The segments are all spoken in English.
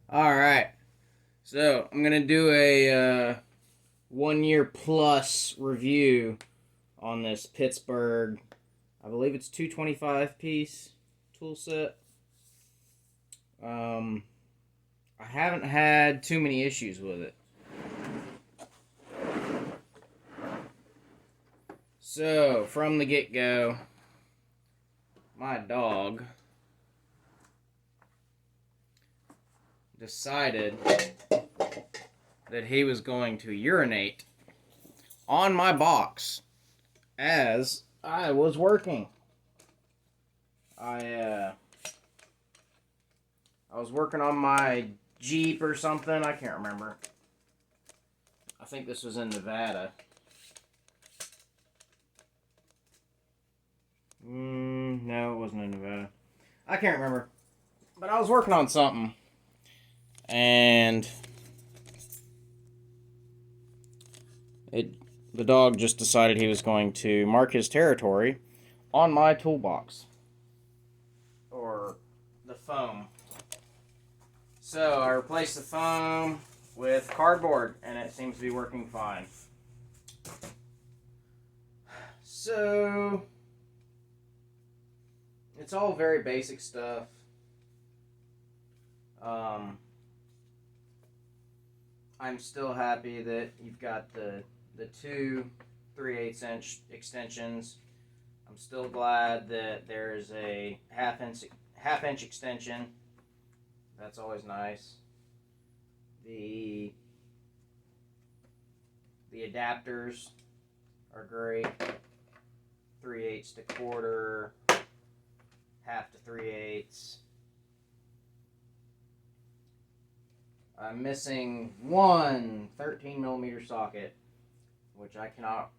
Alright, so I'm going to do a 1 year plus review on this Pittsburgh, I believe it's 225 piece tool set. I haven't had too many issues with it. So, from the get-go, my dog decided that he was going to urinate on my box as I was working. I was working on my Jeep or something. I can't remember. I think this was in Nevada. No, it wasn't in Nevada. I can't remember. But I was working on something. And the dog just decided he was going to mark his territory on my toolbox. Or the foam. So I replaced the foam with cardboard, and it seems to be working fine. So it's all very basic stuff. I'm still happy that you've got the two 3/8 inch extensions. I'm still glad that there's a half inch extension. That's always nice. The adapters are great. 3/8 to quarter, half to 3/8. I'm missing one 13 millimeter socket, which I cannot,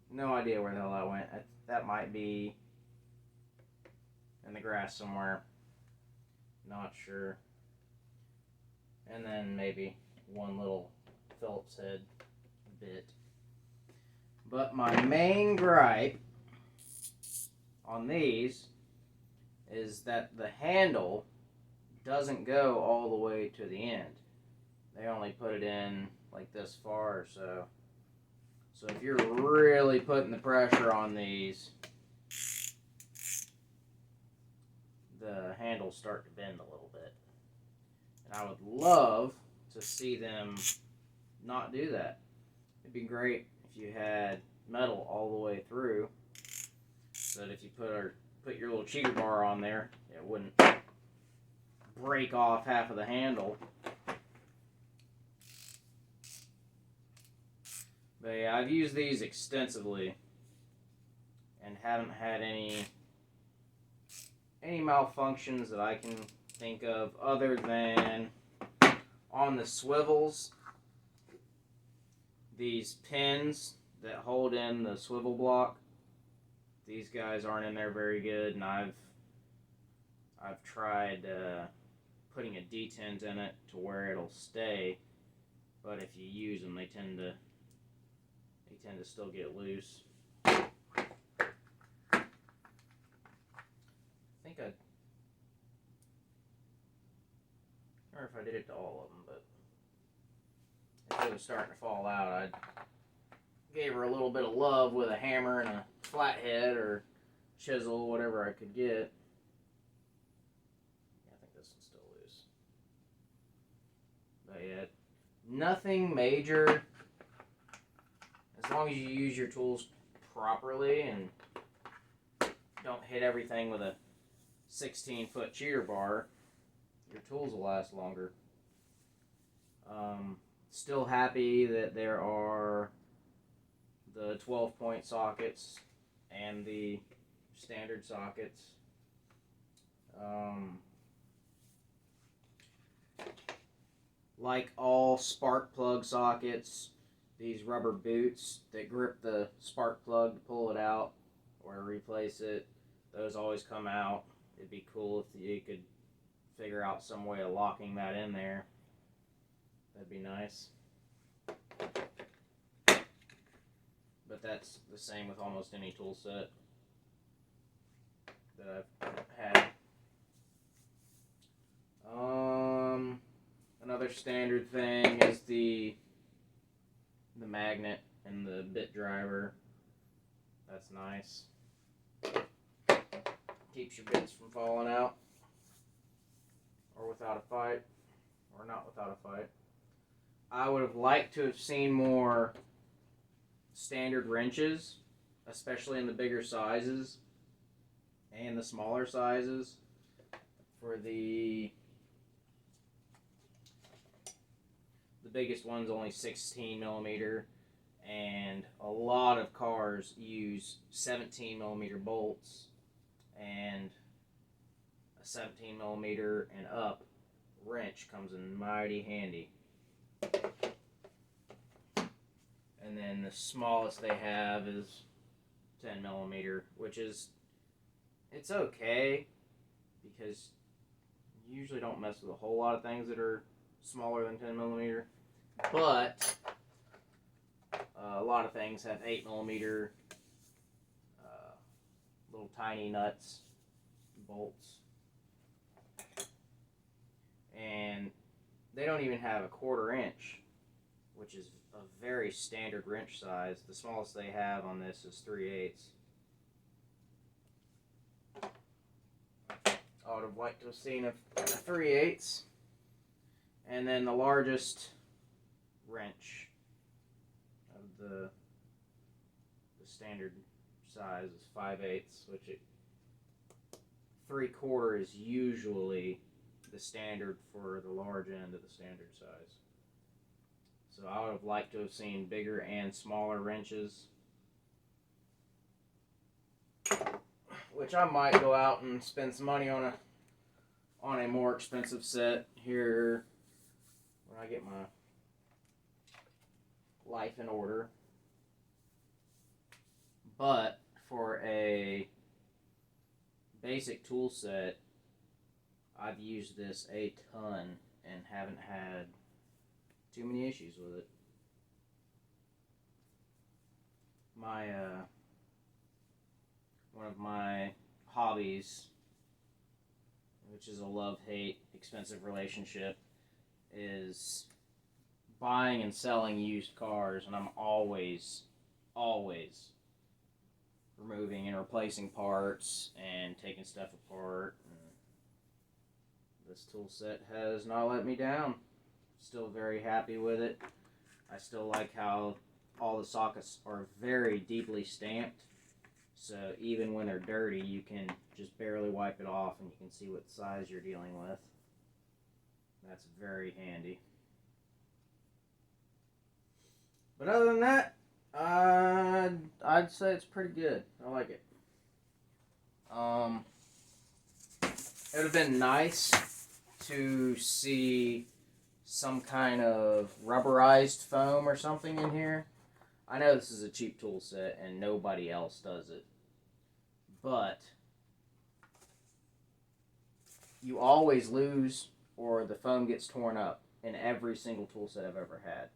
no idea where the hell that went. That might be in the grass somewhere. Not sure. And then maybe one little Phillips head bit. But my main gripe on these is that the handle doesn't go all the way to the end. They only put it in like this far or so. So if you're really putting the pressure on these, the handles start to bend a little bit. And I would love to see them not do that. It'd be great if you had metal all the way through, so that if you put your little cheater bar on there, it wouldn't break off half of the handle. But yeah, I've used these extensively and haven't had any malfunctions that I can think of, other than on the swivels. These pins that hold in the swivel block, these guys aren't in there very good, and I've tried putting a detent in it to where it'll stay, but if you use them, they tend to still get loose. I think I don't know if I did it to all of them, but if it was starting to fall out, I gave her a little bit of love with a hammer and a flathead or chisel, whatever I could get. Yeah, I think this one's still loose. But yeah, nothing major. As long as you use your tools properly and don't hit everything with a 16-foot cheater bar, your tools will last longer. Still happy that there are the 12-point sockets and the standard sockets. Like all spark plug sockets, these rubber boots that grip the spark plug to pull it out or replace it, those always come out. It'd be cool if you could figure out some way of locking that in there. That'd be nice. But that's the same with almost any tool set that I've had. Another standard thing is the magnet and the bit driver. That's nice. Keeps your bits from falling out. Or without a fight. Or not without a fight. I would have liked to have seen more standard wrenches, especially in the bigger sizes and the smaller sizes. For the biggest one's only 16 millimeter, and a lot of cars use 17 millimeter bolts, and a 17 millimeter and up wrench comes in mighty handy. And then the smallest they have is 10 millimeter, which is, it's okay because you usually don't mess with a whole lot of things that are smaller than 10 millimeter. But a lot of things have 8 millimeter little tiny nuts, bolts, and they don't even have a 1/4 inch, which is a very standard wrench size. The smallest they have on this is 3/8. I would have liked to have seen a 3/8. And then the largest wrench of the standard size is 5/8, which 3/4 is usually the standard for the large end of the standard size. So I would have liked to have seen bigger and smaller wrenches, which I might go out and spend some money on a more expensive set here when I get my life in order. But for a basic tool set, I've used this a ton and haven't had too many issues with it. One of my hobbies, which is a love-hate expensive relationship, is buying and selling used cars, and I'm always removing and replacing parts and taking stuff apart. And this tool set has not let me down. Still very happy with it. I still like how all the sockets are very deeply stamped, so even when they're dirty you can just barely wipe it off and you can see what size you're dealing with. That's very handy. But other than that, I'd say it's pretty good. I like it. It would have been nice to see some kind of rubberized foam or something in here. I know this is a cheap tool set and nobody else does it, but you always lose or the foam gets torn up in every single tool set I've ever had.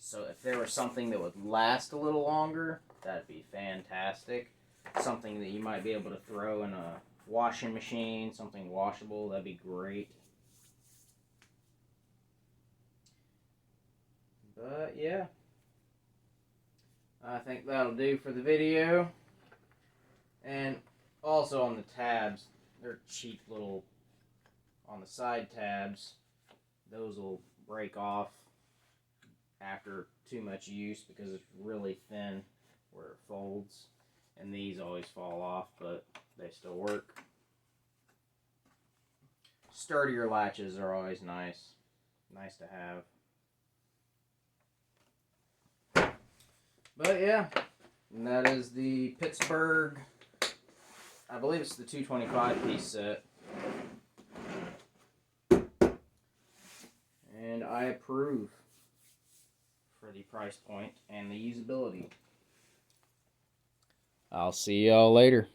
So if there was something that would last a little longer, that'd be fantastic. Something that you might be able to throw in a washing machine, something washable, that'd be great. But yeah, I think that'll do for the video. And also on the tabs, they're cheap little, on the side tabs, those will break off after too much use because it's really thin where it folds, and these always fall off, but they still work. Sturdier latches are always nice to have. But yeah, and that is the Pittsburgh, I believe it's the 225 piece set. And I approve for the price point and the usability. I'll see y'all later.